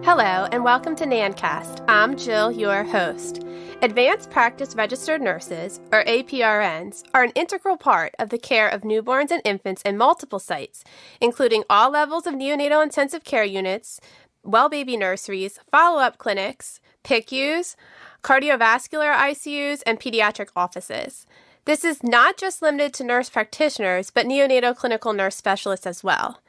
Hello, and welcome to NANNcast. I'm Jill, your host. Advanced Practice Registered Nurses, or APRNs, are an integral part of the care of newborns and infants in multiple sites, including all levels of neonatal intensive care units, well baby nurseries, follow-up clinics, PICUs, cardiovascular ICUs, and pediatric offices. This is not just limited to nurse practitioners, but neonatal clinical nurse specialists as well.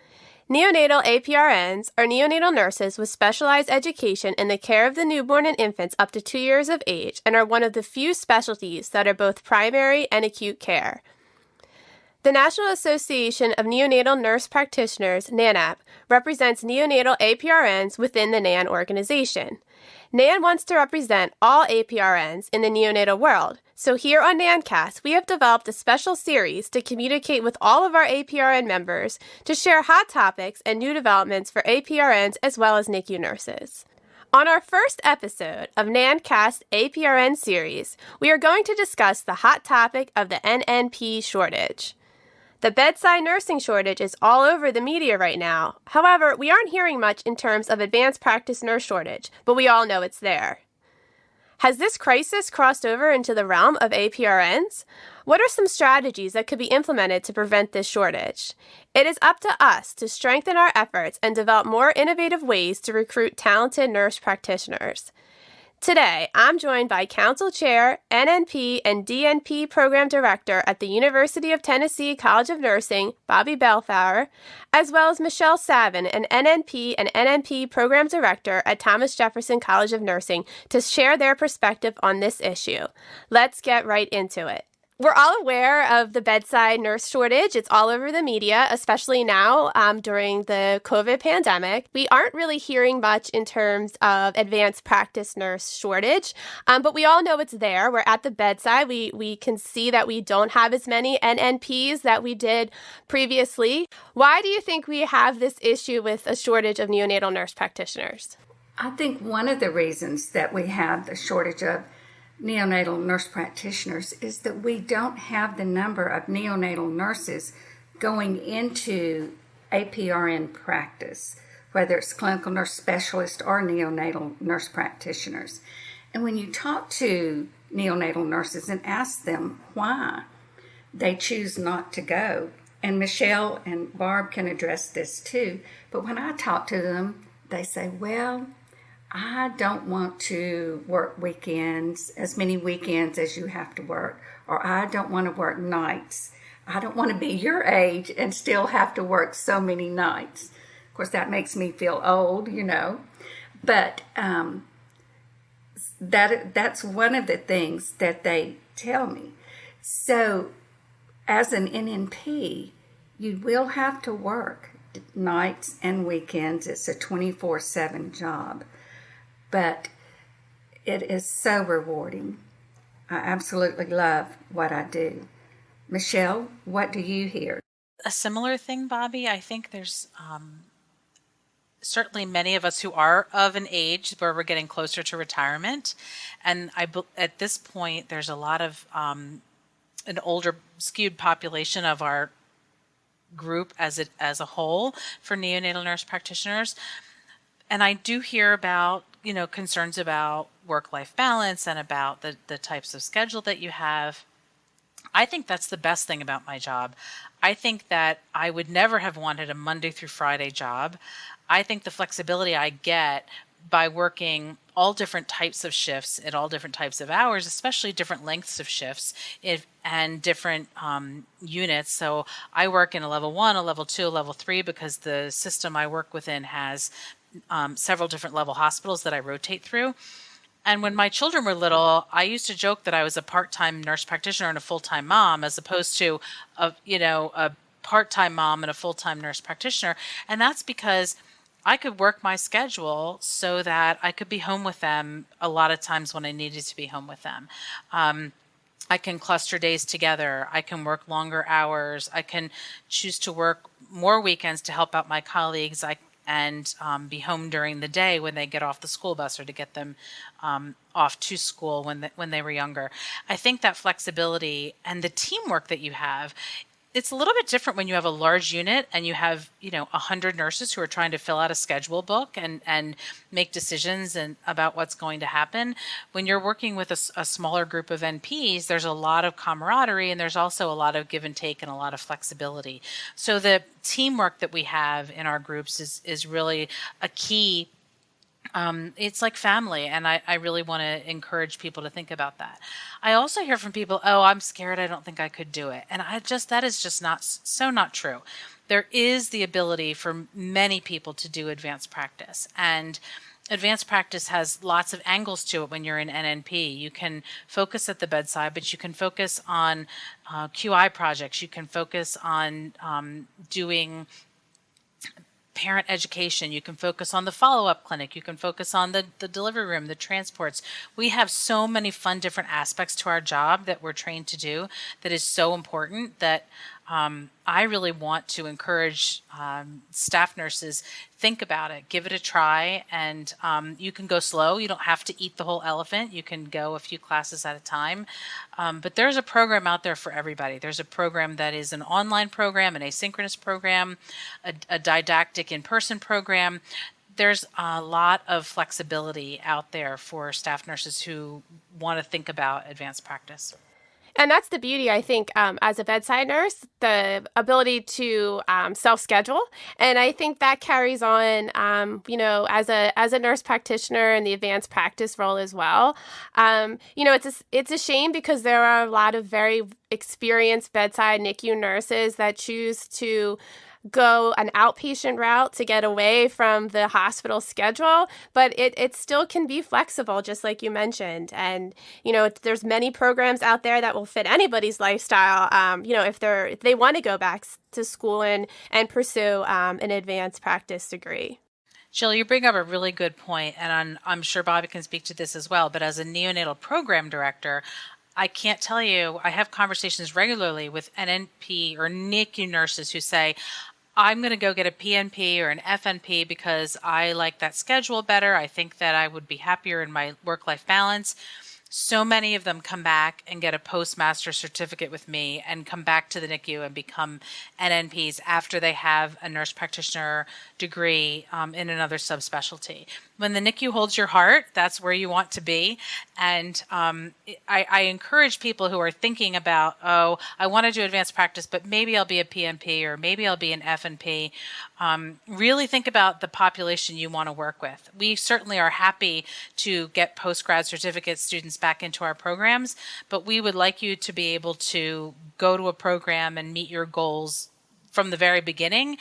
Neonatal APRNs are neonatal nurses with specialized education in the care of the newborn and infants up to 2 years of age and are one of the few specialties that are both primary and acute care. The National Association of Neonatal Nurse Practitioners, NANNP, represents neonatal APRNs within the NANN organization. NANN wants to represent all APRNs in the neonatal world, so here on NANNcast, we have developed a special series to communicate with all of our APRN members to share hot topics and new developments for APRNs as well as NICU nurses. On our first episode of NANNcast APRN series, we are going to discuss the hot topic of the NNP shortage. The bedside nursing shortage is all over the media right now. However, we aren't hearing much in terms of advanced practice nurse shortage, but we all know it's there. Has this crisis crossed over into the realm of APRNs? What are some strategies that could be implemented to prevent this shortage? It is up to us to strengthen our efforts and develop more innovative ways to recruit talented nurse practitioners. Today, I'm joined by Council Chair, NNP and DNP Program Director at the University of Tennessee College of Nursing, Bobby Bellflower, as well as Michele Savin, an NNP and NNP Program Director at Thomas Jefferson College of Nursing, to share their perspective on this issue. Let's get right into it. We're all aware of the bedside nurse shortage. It's all over the media, especially now during the COVID pandemic. We aren't really hearing much in terms of advanced practice nurse shortage, but we all know it's there. We're at the bedside. We can see that we don't have as many NNPs that we did previously. Why do you think we have this issue with a shortage of neonatal nurse practitioners? I think one of the reasons that we have the shortage of neonatal nurse practitioners is that we don't have the number of neonatal nurses going into APRN practice, whether it's clinical nurse specialist or neonatal nurse practitioners. And when you talk to neonatal nurses and ask them why they choose not to go, and Michele and Barb can address this too, but when I talk to them, they say, well, I don't want to work weekends, as many weekends as you have to work, or I don't want to work nights. I don't want to be your age and still have to work so many nights. Of course, that makes me feel old, but that's one of the things that they tell me. So as an NNP, you will have to work nights and weekends. It's a 24/7 job. But it is so rewarding. I absolutely love what I do. Michele, what do you hear? A similar thing, Bobby. I think there's certainly many of us who are of an age where we're getting closer to retirement. And at this point, there's a lot of an older skewed population of our group as a whole for neonatal nurse practitioners. And I do hear about concerns about work-life balance and about the types of schedule that you have. I think that's the best thing about my job. I think that I would never have wanted a Monday through Friday job. I think the flexibility I get by working all different types of shifts at all different types of hours, especially different lengths of shifts and different units. So I work in a level 1, a level 2, a level 3 because the system I work within has several different level hospitals that I rotate through. And when my children were little, I used to joke that I was a part-time nurse practitioner and a full-time mom, as opposed to a part-time mom and a full-time nurse practitioner. And that's because I could work my schedule so that I could be home with them a lot of times when I needed to be home with them. I can cluster days together. I can work longer hours. I can choose to work more weekends to help out my colleagues. And be home during the day when they get off the school bus, or to get them off to school when they were younger. I think that flexibility and the teamwork that you have it's a little bit different when you have a large unit and you have, 100 nurses who are trying to fill out a schedule book and make decisions about what's going to happen. When you're working with a smaller group of NPs, there's a lot of camaraderie, and there's also a lot of give and take and a lot of flexibility. So the teamwork that we have in our groups is really a key. It's like family, and I really want to encourage people to think about that. I also hear from people, oh, I'm scared, I don't think I could do it. And that is just not true. There is the ability for many people to do advanced practice, and advanced practice has lots of angles to it when you're in NNP. You can focus at the bedside, but you can focus on QI projects. You can focus on doing parent education. You can focus on the follow-up clinic. You can focus on the delivery room, the transports. We have so many fun different aspects to our job that we're trained to do that is so important that I really want to encourage staff nurses, think about it, give it a try, and you can go slow. You don't have to eat the whole elephant. You can go a few classes at a time. But there's a program out there for everybody. There's a program that is an online program, an asynchronous program, a didactic in-person program. There's a lot of flexibility out there for staff nurses who want to think about advanced practice. And that's the beauty, I think, as a bedside nurse, the ability to self-schedule. And I think that carries on, as a nurse practitioner in the advanced practice role as well. It's a shame because there are a lot of very experienced bedside NICU nurses that choose to go an outpatient route to get away from the hospital schedule, but it still can be flexible, just like you mentioned. And, there's many programs out there that will fit anybody's lifestyle, if they want to go back to school and pursue an advanced practice degree. Jill, you bring up a really good point, and I'm sure Bobby can speak to this as well, but as a neonatal program director, I can't tell you, I have conversations regularly with NNP or NICU nurses who say, I'm going to go get a PNP or an FNP because I like that schedule better. I think that I would be happier in my work-life balance. So many of them come back and get a postmaster certificate with me and come back to the NICU and become NNPs after they have a nurse practitioner degree in another subspecialty. When the NICU holds your heart, that's where you want to be. And I encourage people who are thinking about, I want to do advanced practice, but maybe I'll be a PNP or maybe I'll be an FNP. Really think about the population you want to work with. We certainly are happy to get post-grad certificate students back into our programs, but we would like you to be able to go to a program and meet your goals from the very beginning.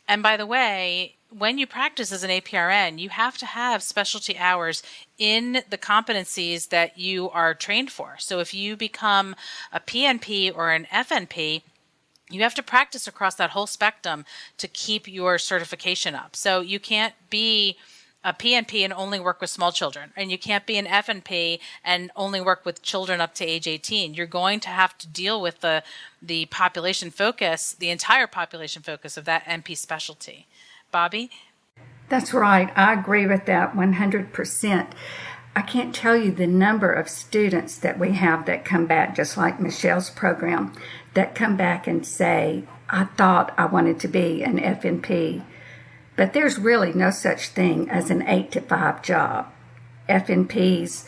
And by the way, when you practice as an APRN, you have to have specialty hours in the competencies that you are trained for. So if you become a PNP or an FNP, you have to practice across that whole spectrum to keep your certification up. So you can't be a PNP and only work with small children, and you can't be an FNP and only work with children up to age 18. You're going to have to deal with the population focus, the entire population focus of that NP specialty. Bobby? That's right. I agree with that 100%. I can't tell you the number of students that we have that come back, just like Michele's program, that come back and say, I thought I wanted to be an FNP, but there's really no such thing as an 8-to-5 job. FNPs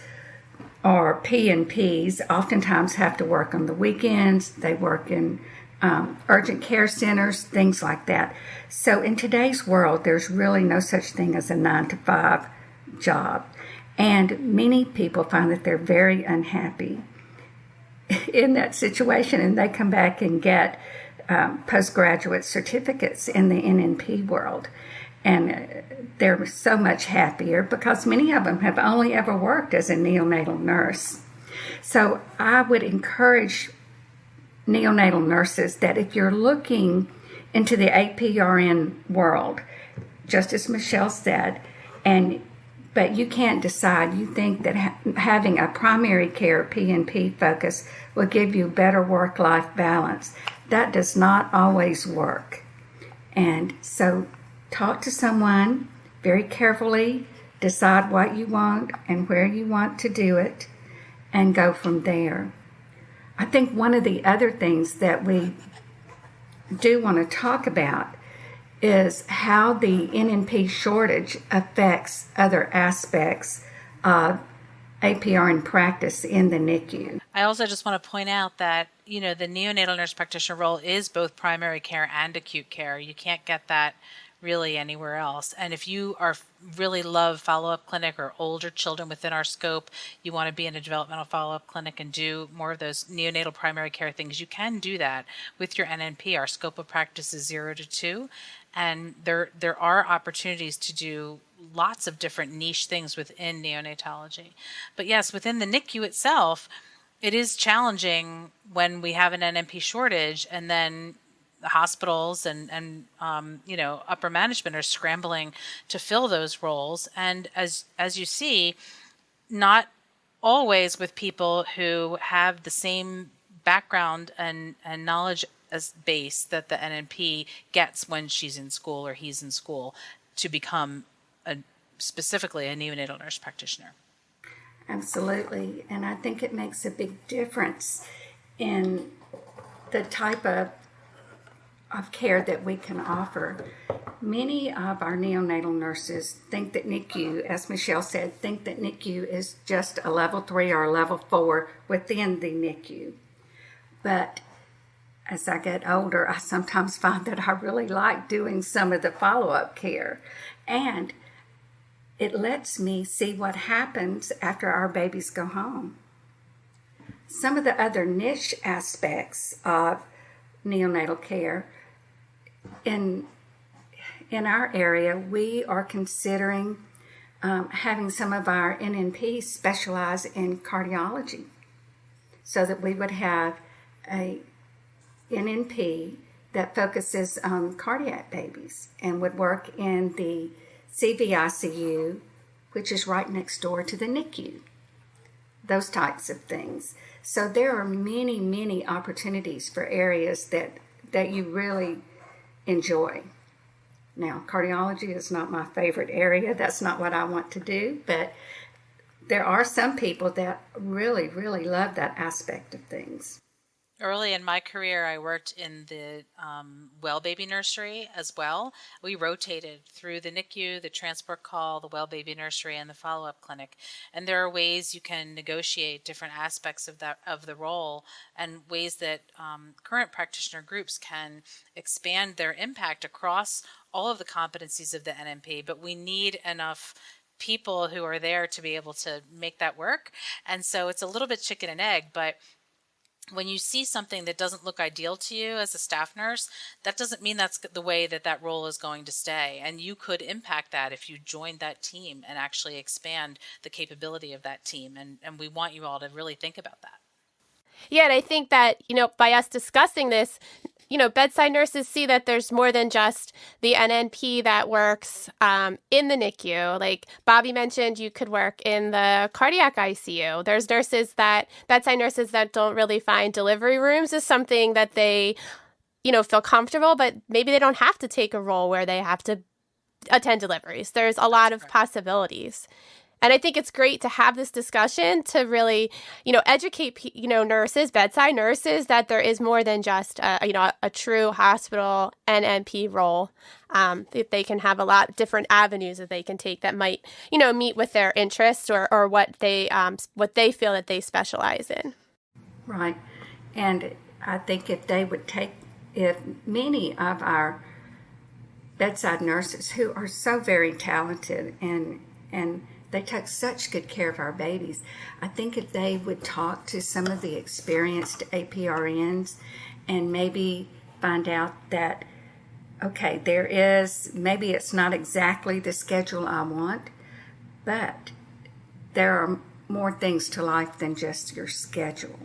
or PNPs oftentimes have to work on the weekends. They work in urgent care centers, things like that. So in today's world, there's really no such thing as a 9-to-5 job. And many people find that they're very unhappy in that situation, and they come back and get postgraduate certificates in the NNP world. And they're so much happier because many of them have only ever worked as a neonatal nurse. So I would encourage neonatal nurses that if you're looking into the APRN world, just as Michele said, but you can't decide, you think that having a primary care PNP focus will give you better work-life balance. That does not always work. And so talk to someone very carefully, decide what you want and where you want to do it, and go from there. I think one of the other things that we do want to talk about is how the NNP shortage affects other aspects of APRN practice in the NICU. I also just want to point out that, the neonatal nurse practitioner role is both primary care and acute care. You can't get that really anywhere else. And if you really love follow-up clinic or older children within our scope, you want to be in a developmental follow-up clinic and do more of those neonatal primary care things, you can do that with your NNP. Our scope of practice is 0 to 2. And there are opportunities to do lots of different niche things within neonatology. But yes, within the NICU itself, it is challenging when we have an NNP shortage, and then the hospitals and upper management are scrambling to fill those roles. And as you see, not always with people who have the same background and knowledge as base that the NNP gets when she's in school or he's in school to become specifically a neonatal nurse practitioner. Absolutely. And I think it makes a big difference in the type of care that we can offer. Many of our neonatal nurses think that NICU, as Michele said, think that NICU is just a level 3 or a level 4 within the NICU. But as I get older, I sometimes find that I really like doing some of the follow-up care. And it lets me see what happens after our babies go home. Some of the other niche aspects of neonatal care, in our area, we are considering having some of our NNP specialize in cardiology, so that we would have a NNP that focuses on cardiac babies and would work in the CVICU, which is right next door to the NICU, those types of things. So there are many, many opportunities for areas that you really enjoy. Now, cardiology is not my favorite area. That's not what I want to do, but there are some people that really, really love that aspect of things. Early in my career, I worked in the well baby nursery as well. We rotated through the NICU, the transport call, the well baby nursery, and the follow-up clinic. And there are ways you can negotiate different aspects of the role, and ways that current practitioner groups can expand their impact across all of the competencies of the NNP. But we need enough people who are there to be able to make that work. And so it's a little bit chicken and egg, but when you see something that doesn't look ideal to you as a staff nurse, that doesn't mean that's the way that role is going to stay. And you could impact that if you joined that team and actually expand the capability of that team. And we want you all to really think about that. Yeah, and I think that, by us discussing this, bedside nurses see that there's more than just the NNP that works in the NICU. Like Bobby mentioned, you could work in the cardiac ICU. There's bedside nurses that don't really find delivery rooms as something that they, feel comfortable, but maybe they don't have to take a role where they have to attend deliveries. There's a lot of possibilities. And I think it's great to have this discussion to really, educate, nurses, bedside nurses, that there is more than just, a true hospital NNP role. That they can have a lot of different avenues that they can take that might, meet with their interests or what they feel that they specialize in. Right. And I think if many of our bedside nurses who are so very talented and they take such good care of our babies, I think if they would talk to some of the experienced APRNs and maybe find out that, okay, maybe it's not exactly the schedule I want, but there are more things to life than just your schedule.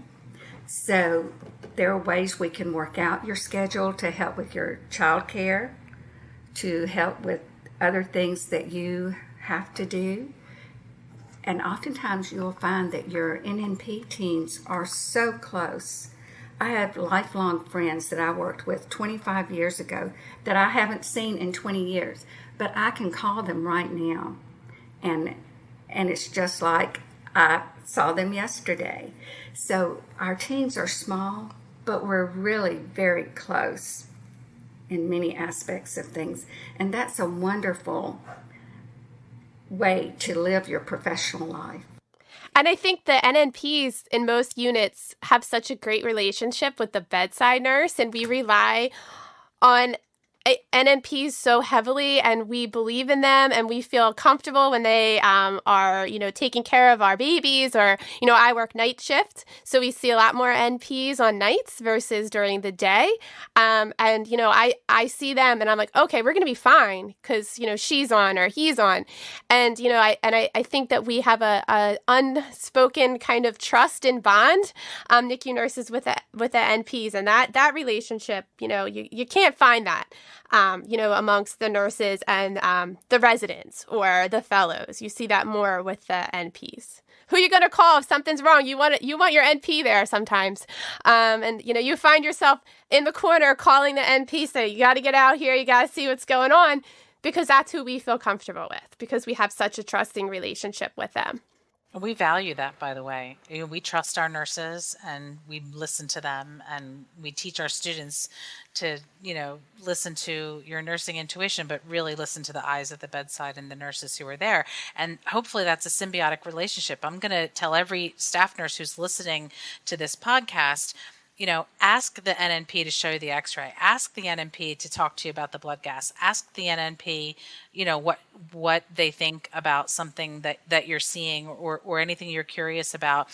So there are ways we can work out your schedule to help with your child care, to help with other things that you have to do. And oftentimes you'll find that your NNP teams are so close. I have lifelong friends that I worked with 25 years ago that I haven't seen in 20 years, but I can call them right now. And it's just like I saw them yesterday. So our teams are small, but we're really very close. in many aspects of things. And that's a wonderful way to live your professional life. And I think the NNPs in most units have such a great relationship with the bedside nurse, and we rely on NNPs so heavily, and we believe in them, and we feel comfortable when they are, taking care of our babies, or, I work night shift, so we see a lot more NPs on nights versus during the day. I see them and I'm like, okay, we're going to be fine because, she's on or he's on. And, I think that we have a unspoken kind of trust and bond, NICU nurses with the NPs, and that relationship, you can't find that. Amongst the nurses and the residents or the fellows. You see that more with the NPs. Who are you going to call if something's wrong? You want your NP there sometimes. You find yourself in the corner calling the NP, saying, you got to get out here, you got to see what's going on, because that's who we feel comfortable with, because we have such a trusting relationship with them. We value that, by the way. We trust our nurses and we listen to them, and we teach our students to, listen to your nursing intuition, but really listen to the eyes at the bedside and the nurses who are there. And hopefully that's a symbiotic relationship. I'm going to tell every staff nurse who's listening to this podcast, ask the NNP to show you the x-ray. Ask the NNP to talk to you about the blood gas. Ask the NNP, what they think about something that you're seeing or anything you're curious about.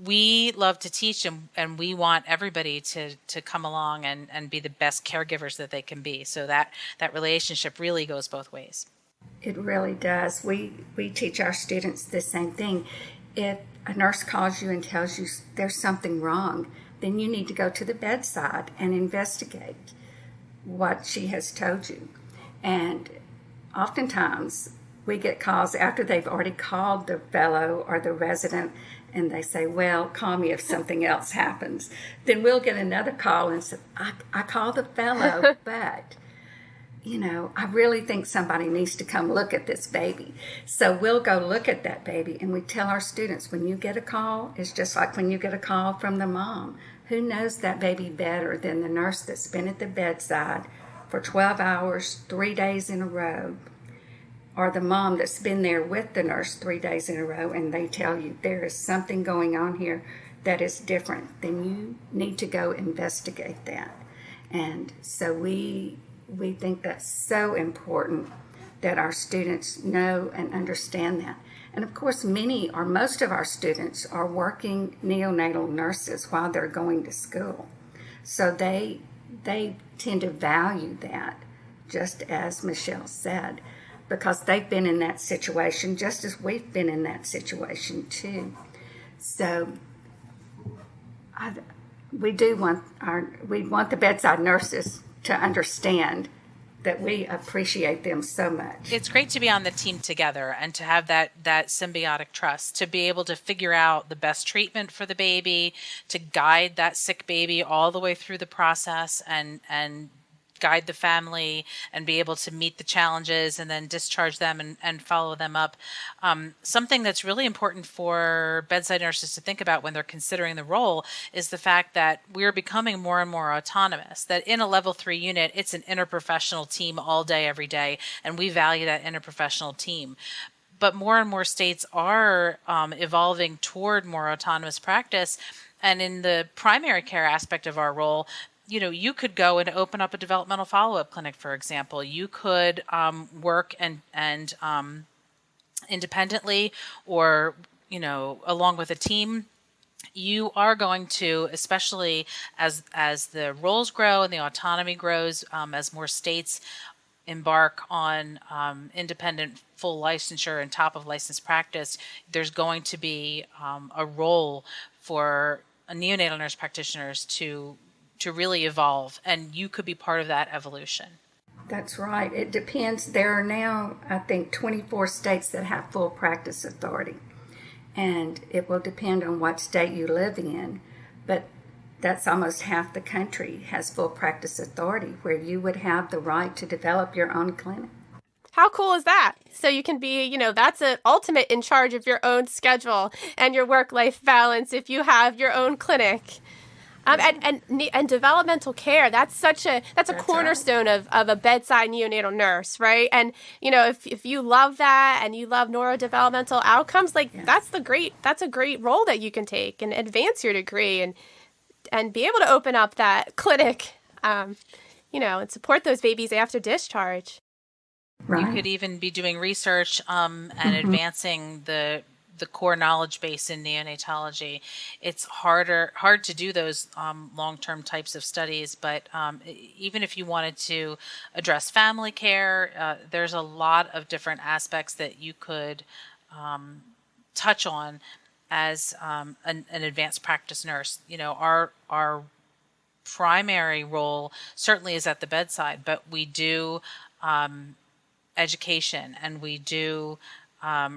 We love to teach, and we want everybody to come along and be the best caregivers that they can be. So that relationship really goes both ways. It really does. We teach our students the same thing. If a nurse calls you and tells you there's something wrong, then you need to go to the bedside and investigate what she has told you. And oftentimes we get calls after they've already called the fellow or the resident, and they say, well, call me if something else happens. Then we'll get another call and say, I called the fellow, but I really think somebody needs to come look at this baby. So we'll go look at that baby, and we tell our students, when you get a call, it's just like when you get a call from the mom. Who knows that baby better than the nurse that's been at the bedside for 12 hours, 3 days in a row, or the mom that's been there with the nurse 3 days in a row, and they tell you there is something going on here that is different, then you need to go investigate that. And so we think that's so important that our students know and understand that. And of course, many or most of our students are working neonatal nurses while they're going to school. So they tend to value that, just as Michele said, because they've been in that situation just as we've been in that situation too. So we want the bedside nurses to understand that we appreciate them so much. It's great to be on the team together and to have that symbiotic trust, to be able to figure out the best treatment for the baby, to guide that sick baby all the way through the process and guide the family and be able to meet the challenges and then discharge them and follow them up. Something that's really important for bedside nurses to think about when they're considering the role is the fact that we're becoming more and more autonomous, that in a level 3 unit, it's an interprofessional team all day, every day, and we value that interprofessional team. But more and more states are evolving toward more autonomous practice. And in the primary care aspect of our role, you could go and open up a developmental follow-up clinic, for example. You could work and independently or, along with a team. You are going to, especially as the roles grow and the autonomy grows, as more states embark on independent full licensure and top of licensed practice, there's going to be a role for neonatal nurse practitioners to really evolve, and you could be part of that evolution. That's right. It depends. There are now, I think, 24 states that have full practice authority, and it will depend on what state you live in, but that's almost half the country has full practice authority, where you would have the right to develop your own clinic. How cool is that? So you can be, that's an ultimate in charge of your own schedule and your work-life balance if you have your own clinic. And developmental care, that's a cornerstone right. of a bedside neonatal nurse, right? And if you love that and you love neurodevelopmental outcomes, like Yes. that's a great role that you can take and advance your degree and be able to open up that clinic, and support those babies after discharge. Right. You could even be doing research and advancing the core knowledge base in neonatology. It's hard to do those long-term types of studies, but even if you wanted to address family care, there's a lot of different aspects that you could touch on as an advanced practice nurse. Our primary role certainly is at the bedside, but we do education, and we do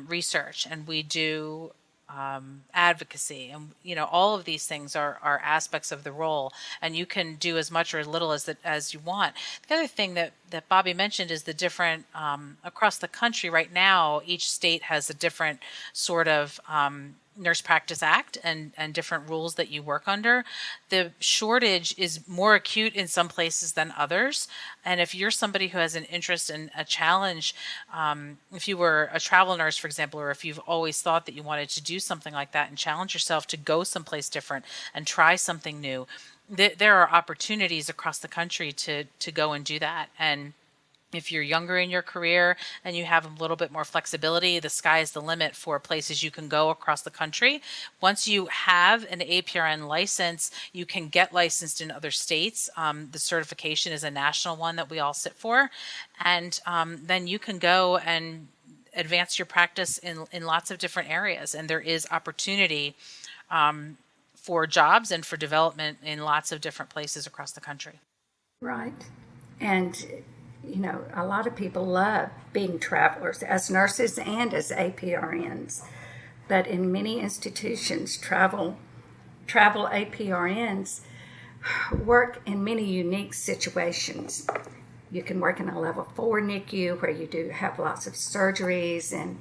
research, and we do advocacy, and all of these things are aspects of the role, and you can do as much or as little as you want. The other thing that Bobby mentioned is the different across the country right now, each state has a different sort of Nurse Practice Act and different rules that you work under. The shortage is more acute in some places than others. And if you're somebody who has an interest in a challenge, if you were a travel nurse, for example, or if you've always thought that you wanted to do something like that and challenge yourself to go someplace different and try something new, there are opportunities across the country to go and do that. And if you're younger in your career and you have a little bit more flexibility, the sky is the limit for places you can go across the country. Once you have an APRN license, you can get licensed in other states. The certification is a national one that we all sit for. And then you can go and advance your practice in lots of different areas. And there is opportunity for jobs and for development in lots of different places across the country. Right. And a lot of people love being travelers as nurses and as APRNs. But in many institutions, travel APRNs work in many unique situations. You can work in a level 4 NICU where you do have lots of surgeries and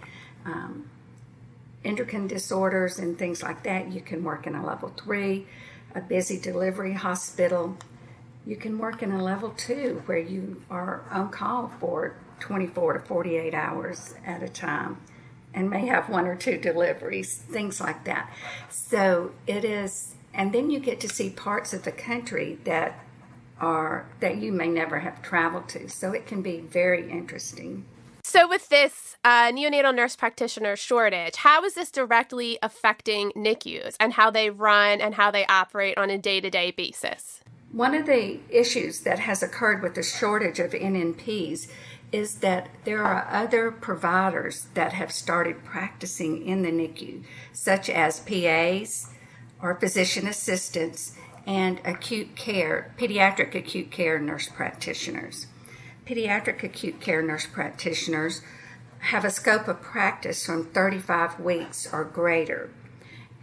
endocrine disorders and things like that. You can work in a level 3, a busy delivery hospital. You can work in a level 2 where you are on call for 24 to 48 hours at a time and may have 1 or 2 deliveries, things like that. So it is, and then you get to see parts of the country that you may never have traveled to. So it can be very interesting. So with this neonatal nurse practitioner shortage, how is this directly affecting NICUs and how they run and how they operate on a day-to-day basis? One of the issues that has occurred with the shortage of NNPs is that there are other providers that have started practicing in the NICU, such as PAs or physician assistants and pediatric acute care nurse practitioners. Pediatric acute care nurse practitioners have a scope of practice from 35 weeks or greater,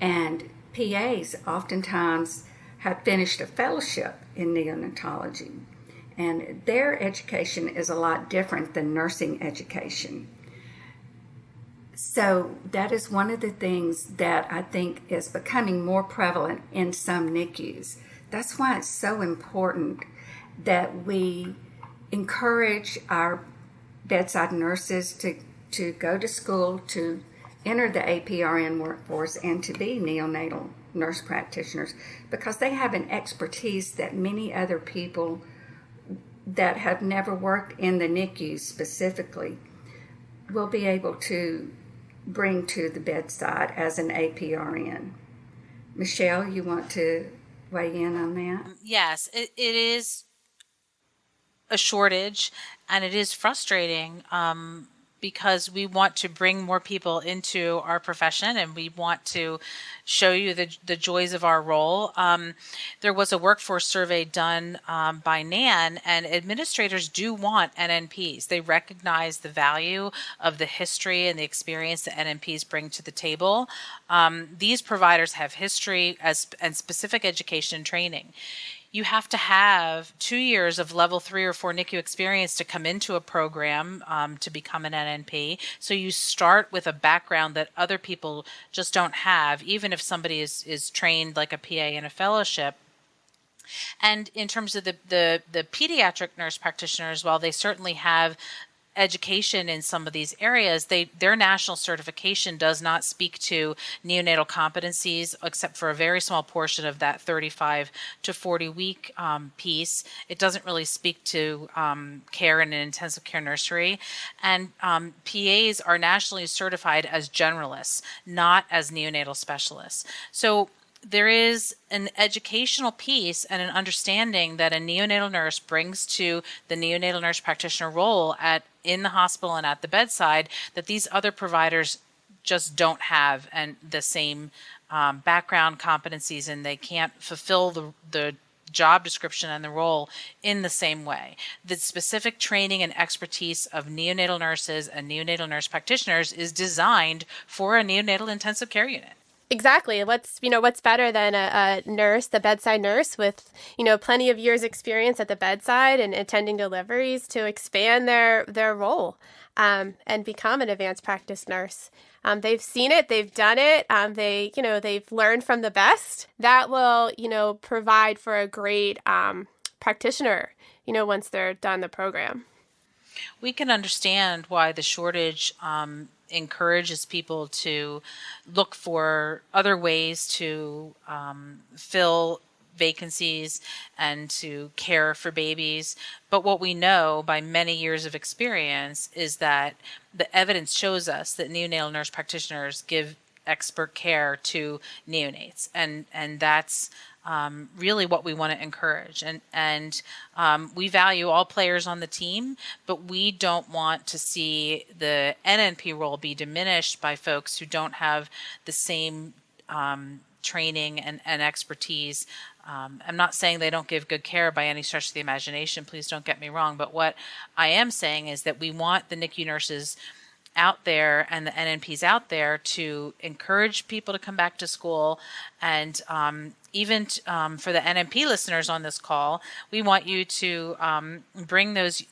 and PAs oftentimes have finished a fellowship in neonatology, and their education is a lot different than nursing education. So that is one of the things that I think is becoming more prevalent in some NICUs. That's why it's so important that we encourage our bedside nurses to go to school, to enter the APRN workforce, and to be neonatal nurse practitioners, because they have an expertise that many other people that have never worked in the NICU specifically will be able to bring to the bedside as an APRN. Michele, you want to weigh in on that? Yes, it is a shortage, and it is frustrating because we want to bring more people into our profession, and we want to show you the joys of our role. There was a workforce survey done by NANN, and administrators do want NNPs. They recognize the value of the history and the experience that NNPs bring to the table. These providers have history and specific education and training. You have to have 2 years of level 3 or 4 NICU experience to come into a program to become an NNP. So you start with a background that other people just don't have, even if somebody is trained like a PA in a fellowship. And in terms of the pediatric nurse practitioners, while they certainly have education in some of these areas, their national certification does not speak to neonatal competencies, except for a very small portion of that 35 to 40 week piece. It doesn't really speak to care in an intensive care nursery. And PAs are nationally certified as generalists, not as neonatal specialists. So there is an educational piece and an understanding that a neonatal nurse brings to the neonatal nurse practitioner role in the hospital and at the bedside that these other providers just don't have, and the same background competencies, and they can't fulfill the job description and the role in the same way. The specific training and expertise of neonatal nurses and neonatal nurse practitioners is designed for a neonatal intensive care unit. Exactly. What's better than a nurse, the bedside nurse with, plenty of years experience at the bedside and attending deliveries to expand their role and become an advanced practice nurse. They've seen it, they've done it, they've learned from the best. That will, provide for a great practitioner, once they're done the program. We can understand why the shortage encourages people to look for other ways to fill vacancies and to care for babies. But what we know by many years of experience is that the evidence shows us that neonatal nurse practitioners give expert care to neonates, and that's really what we want to encourage. And we value all players on the team, but we don't want to see the NNP role be diminished by folks who don't have the same training and expertise. I'm not saying they don't give good care by any stretch of the imagination. Please don't get me wrong. But what I am saying is that we want the NICU nurses out there and the NNPs out there to encourage people to come back to school. And even for the NNP listeners on this call, we want you to bring those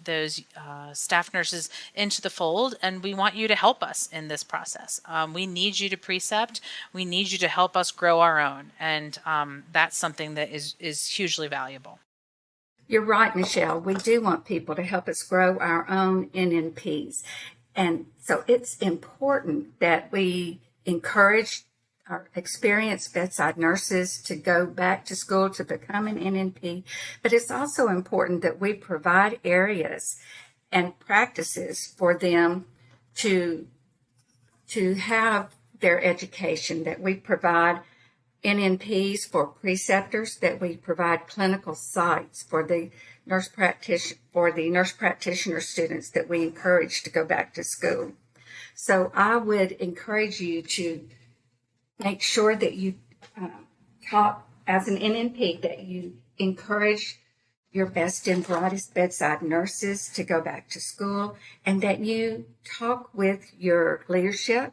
staff nurses into the fold, and we want you to help us in this process. We need you to precept. We need you to help us grow our own. And that's something that is hugely valuable. You're right, Michele. We do want people to help us grow our own NNPs. And so it's important that we encourage our experienced bedside nurses to go back to school to become an NNP, but it's also important that we provide areas and practices for them to have their education, that we provide NNPs for preceptors, that we provide clinical sites for the nurse practitioner students that we encourage to go back to school. So I would encourage you to make sure that you talk as an NNP, that you encourage your best and brightest bedside nurses to go back to school, and that you talk with your leadership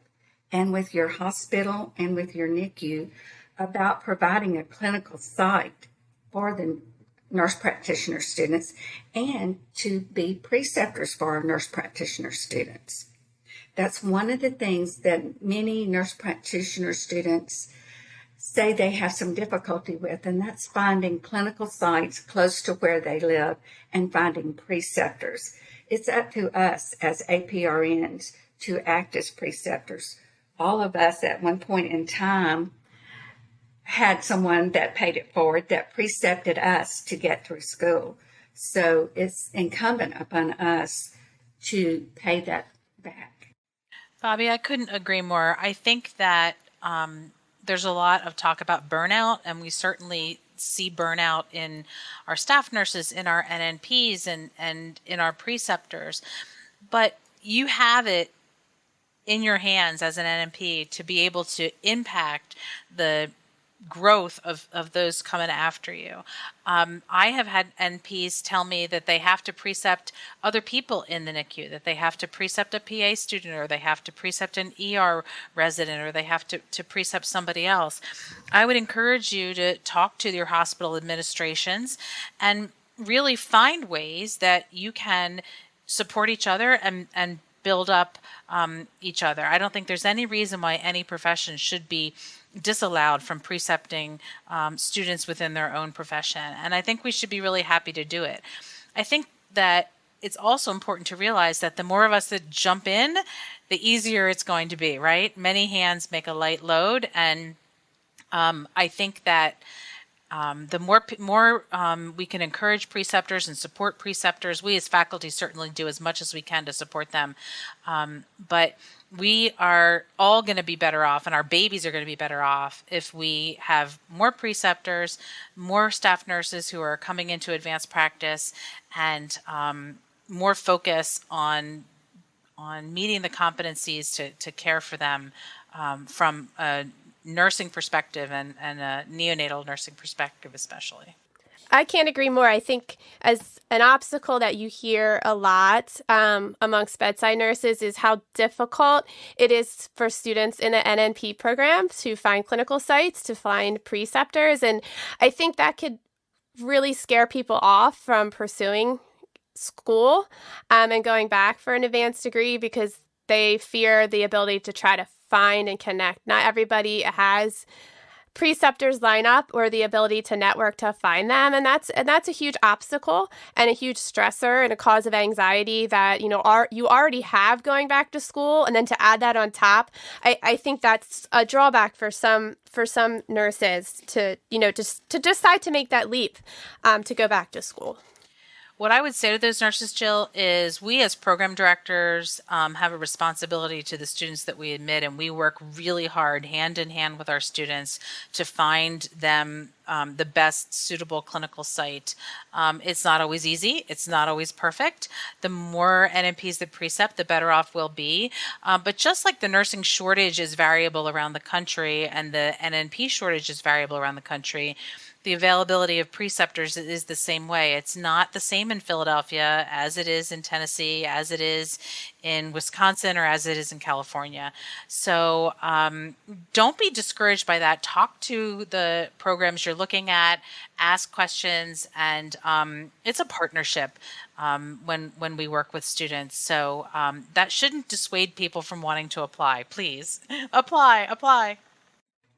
and with your hospital and with your NICU about providing a clinical site for the nurse practitioner students and to be preceptors for our nurse practitioner students. That's one of the things that many nurse practitioner students say they have some difficulty with, and that's finding clinical sites close to where they live and finding preceptors. It's up to us as APRNs to act as preceptors. All of us at one point in time had someone that paid it forward, that precepted us to get through school. So it's incumbent upon us to pay that back. Bobby, I couldn't agree more. I think that there's a lot of talk about burnout, and we certainly see burnout in our staff nurses, in our NNPs, and in our preceptors. But you have it in your hands as an NNP to be able to impact the growth of those coming after you. I have had NPs tell me that they have to precept other people in the NICU, that they have to precept a PA student, or they have to precept an ER resident, or they have to precept somebody else. I would encourage you to talk to your hospital administrations and really find ways that you can support each other and build up each other. I don't think there's any reason why any profession should be disallowed from precepting students within their own profession. And I think we should be really happy to do it. I think that it's also important to realize that the more of us that jump in, the easier it's going to be, right? Many hands make a light load. And I think that the more we can encourage preceptors and support preceptors, we as faculty certainly do as much as we can to support them. But we are all going to be better off, and our babies are going to be better off if we have more preceptors, more staff nurses who are coming into advanced practice, and more focus on meeting the competencies to care for them from a nursing perspective and a neonatal nursing perspective especially. I can't agree more. I think as an obstacle that you hear a lot amongst bedside nurses is how difficult it is for students in an NNP program to find clinical sites, to find preceptors. And I think that could really scare people off from pursuing school and going back for an advanced degree because they fear the ability to try to find and connect. Not everybody has preceptors line up or the ability to network to find them, and that's a huge obstacle and a huge stressor and a cause of anxiety that you already have going back to school, and then to add that on top, I think that's a drawback for some nurses to just to decide to make that leap to go back to school. What I would say to those nurses, Jill, is we as program directors have a responsibility to the students that we admit, and we work really hard hand in hand with our students to find them the best suitable clinical site. It's not always easy. It's not always perfect. The more NNPs that precept, the better off we'll be. But just like the nursing shortage is variable around the country and the NNP shortage is variable around the country, the availability of preceptors is the same way. It's not the same in Philadelphia as it is in Tennessee, as it is in Wisconsin, or as it is in California. So don't be discouraged by that. Talk to the programs you're looking at, ask questions, and it's a partnership when we work with students. So that shouldn't dissuade people from wanting to apply. Please, apply.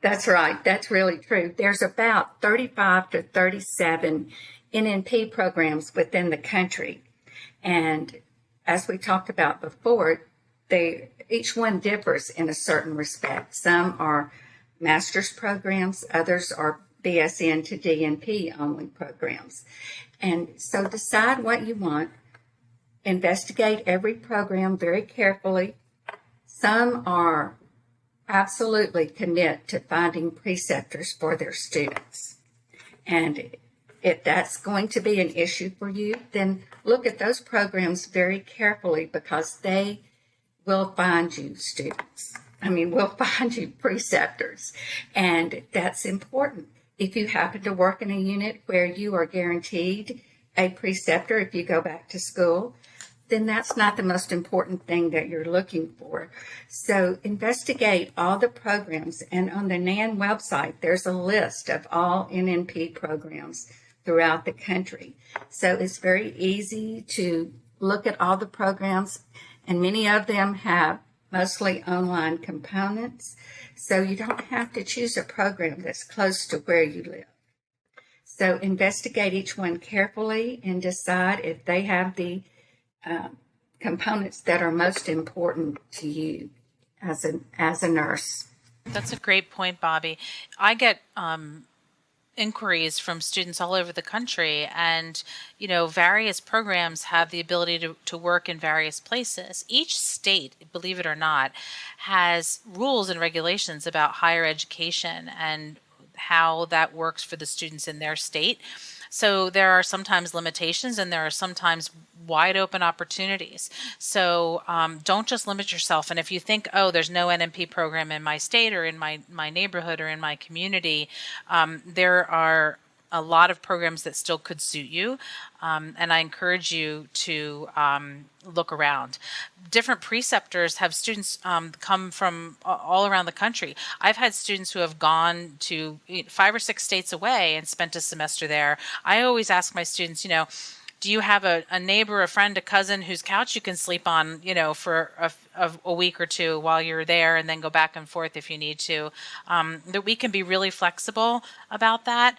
That's right. That's really true. There's about 35 to 37 NNP programs within the country. And as we talked about before, each one differs in a certain respect. Some are master's programs, others are BSN to DNP only programs. And so decide what you want. Investigate every program very carefully. Some are absolutely commit to finding preceptors for their students. And if that's going to be an issue for you, then look at those programs very carefully because they will find you students. Will find you preceptors. And that's important. If you happen to work in a unit where you are guaranteed a preceptor if you go back to school, then that's not the most important thing that you're looking for. So investigate all the programs, and on the NANN website, there's a list of all NNP programs throughout the country. So it's very easy to look at all the programs, and many of them have mostly online components, so you don't have to choose a program that's close to where you live. So investigate each one carefully and decide if they have the components that are most important to you as a nurse. That's a great point, Bobby. I get inquiries from students all over the country, and various programs have the ability to work in various places. Each state, believe it or not, has rules and regulations about higher education and how that works for the students in their state. So there are sometimes limitations and there are sometimes wide open opportunities. So don't just limit yourself. And if you think, there's no NNP program in my state or in my neighborhood or in my community, there are a lot of programs that still could suit you. And I encourage you to look around. Different preceptors have students come from all around the country. I've had students who have gone to 5 or 6 states away and spent a semester there. I always ask my students, Do you have a neighbor, a friend, a cousin whose couch you can sleep on, for a week or two while you're there, and then go back and forth if you need to? That we can be really flexible about that.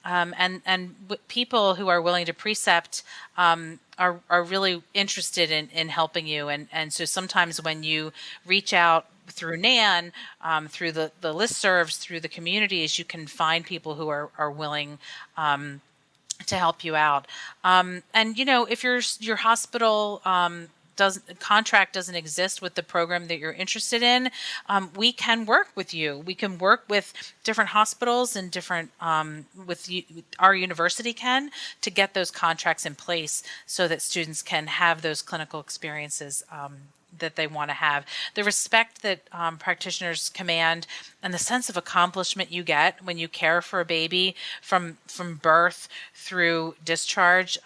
And people who are willing to precept are really interested in helping you. And so sometimes when you reach out through NAN, through the listservs, through the communities, you can find people who are willing to help you out. And if your hospital contract doesn't exist with the program that you're interested in, we can work with you. We can work with different hospitals and different our university to get those contracts in place so that students can have those clinical experiences that they want to have. The respect that practitioners command and the sense of accomplishment you get when you care for a baby from birth through discharge,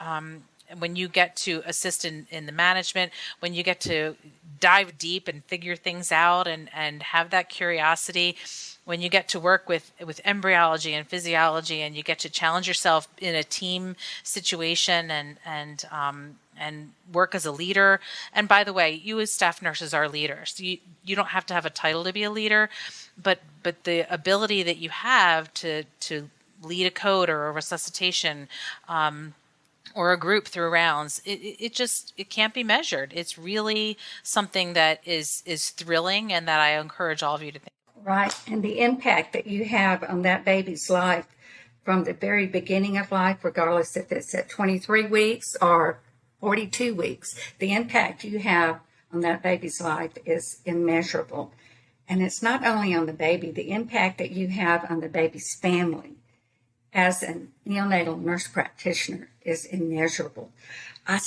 when you get to assist in the management, when you get to dive deep and figure things out and have that curiosity, when you get to work with embryology and physiology, and you get to challenge yourself in a team situation and work as a leader. And by the way, you as staff nurses are leaders. You don't have to have a title to be a leader, but the ability that you have to lead a code or a resuscitation or a group through rounds, it can't be measured. It's really something that is thrilling, and that I encourage all of you to think. Right, and the impact that you have on that baby's life from the very beginning of life, regardless if it's at 23 weeks or 42 weeks, the impact you have on that baby's life is immeasurable. And it's not only on the baby, the impact that you have on the baby's family as a neonatal nurse practitioner is immeasurable. I've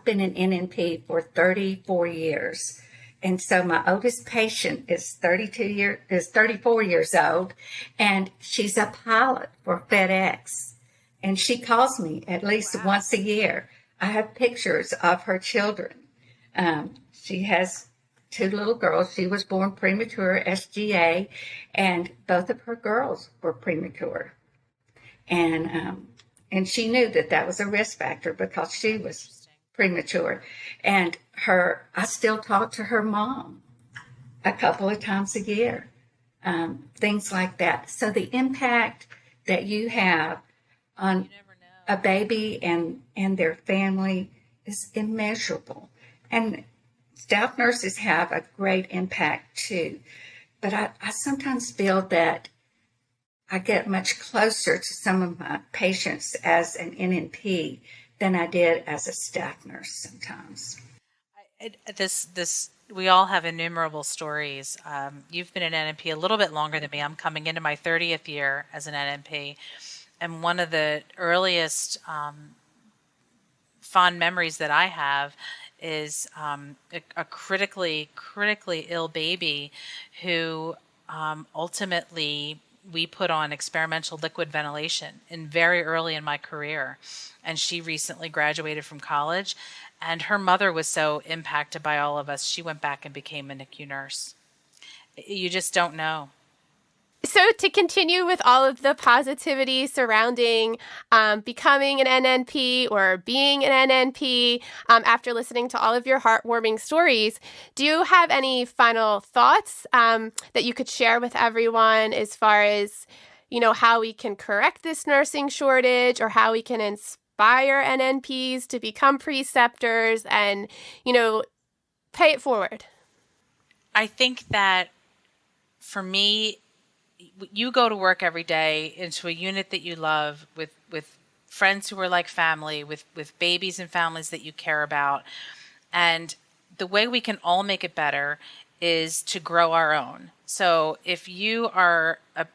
been an NNP for 34 years. And so my oldest patient is 34 years old, and she's a pilot for FedEx. And she calls me at least once a year. I have pictures of her children. She has 2 little girls. She was born premature, SGA, and both of her girls were premature. And she knew that was a risk factor because she was premature. And I still talk to her mom a couple of times a year, things like that. So the impact that you have on a baby and their family is immeasurable. And staff nurses have a great impact too. But I sometimes feel that I get much closer to some of my patients as an NNP than I did as a staff nurse sometimes. We all have innumerable stories. You've been an NNP a little bit longer than me. I'm coming into my 30th year as an NNP. And one of the earliest fond memories that I have is a critically ill baby who ultimately we put on experimental liquid ventilation very early in my career. And she recently graduated from college, and her mother was so impacted by all of us, she went back and became a NICU nurse. You just don't know. So to continue with all of the positivity surrounding becoming an NNP or being an NNP, after listening to all of your heartwarming stories, do you have any final thoughts that you could share with everyone as far as, how we can correct this nursing shortage, or how we can inspire NNPs to become preceptors and, pay it forward? I think that for me, you go to work every day into a unit that you love with friends who are like family, with babies and families that you care about. And the way we can all make it better is to grow our own. So if you are a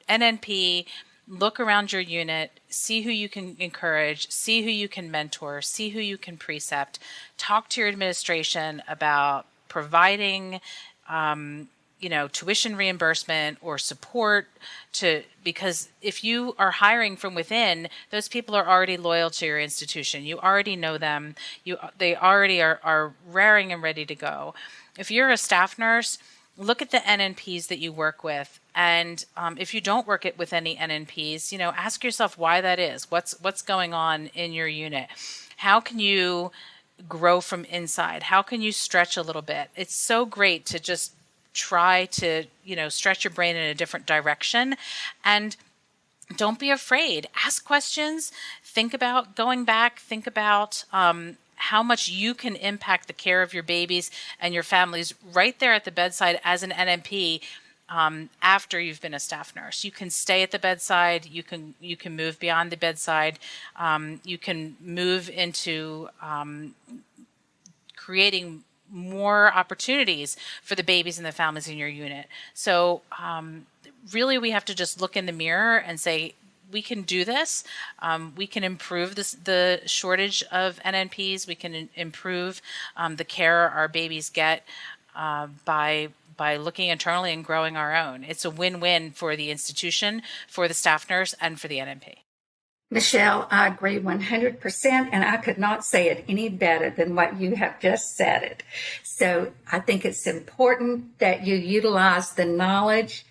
NNP, look around your unit, see who you can encourage, see who you can mentor, see who you can precept, talk to your administration about providing tuition reimbursement or support because if you are hiring from within, those people are already loyal to your institution. You already know them. They already are raring and ready to go. If you're a staff nurse, look at the NNPs that you work with. And if you don't work it with any NNPs, ask yourself why that is. What's going on in your unit? How can you grow from inside? How can you stretch a little bit? It's so great to just try to, stretch your brain in a different direction. And don't be afraid. Ask questions. Think about going back. Think about how much you can impact the care of your babies and your families right there at the bedside as an NNP. After you've been a staff nurse, you can stay at the bedside. You can move beyond the bedside. You can move into creating more opportunities for the babies and the families in your unit. So really, we have to just look in the mirror and say, we can do this. We can improve the shortage of NNPs. We can improve the care our babies get by looking internally and growing our own. It's a win-win for the institution, for the staff nurse, and for the NNP. Michele, I agree 100%, and I could not say it any better than what you have just said it. So I think it's important that you utilize the knowledge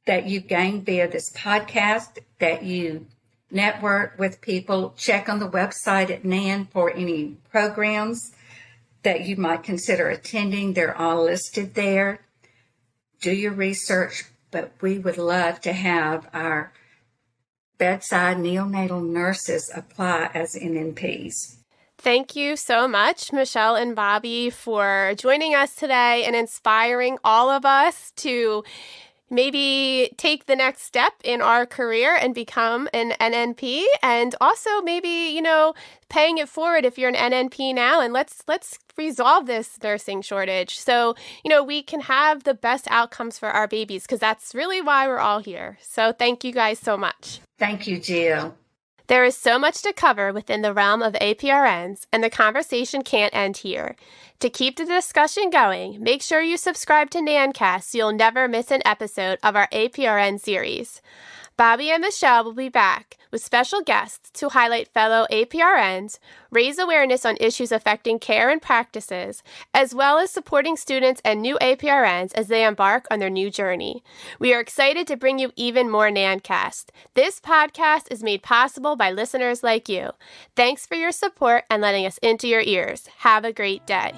that you gained via this podcast, that you network with people, check on the website at NANN for any programs that you might consider attending. They're all listed there. Do your research, but we would love to have our bedside neonatal nurses apply as NNPs. Thank you so much, Michele and Bobby, for joining us today and inspiring all of us to maybe take the next step in our career and become an NNP, and also maybe, paying it forward if you're an NNP now, and let's resolve this nursing shortage so, we can have the best outcomes for our babies, because that's really why we're all here. So thank you guys so much. Thank you, Jill. There is so much to cover within the realm of APRNs, and the conversation can't end here. To keep the discussion going, make sure you subscribe to NANNcast so you'll never miss an episode of our APRN series. Bobby and Michele will be back with special guests to highlight fellow APRNs, raise awareness on issues affecting care and practices, as well as supporting students and new APRNs as they embark on their new journey. We are excited to bring you even more NANNcast. This podcast is made possible by listeners like you. Thanks for your support and letting us into your ears. Have a great day.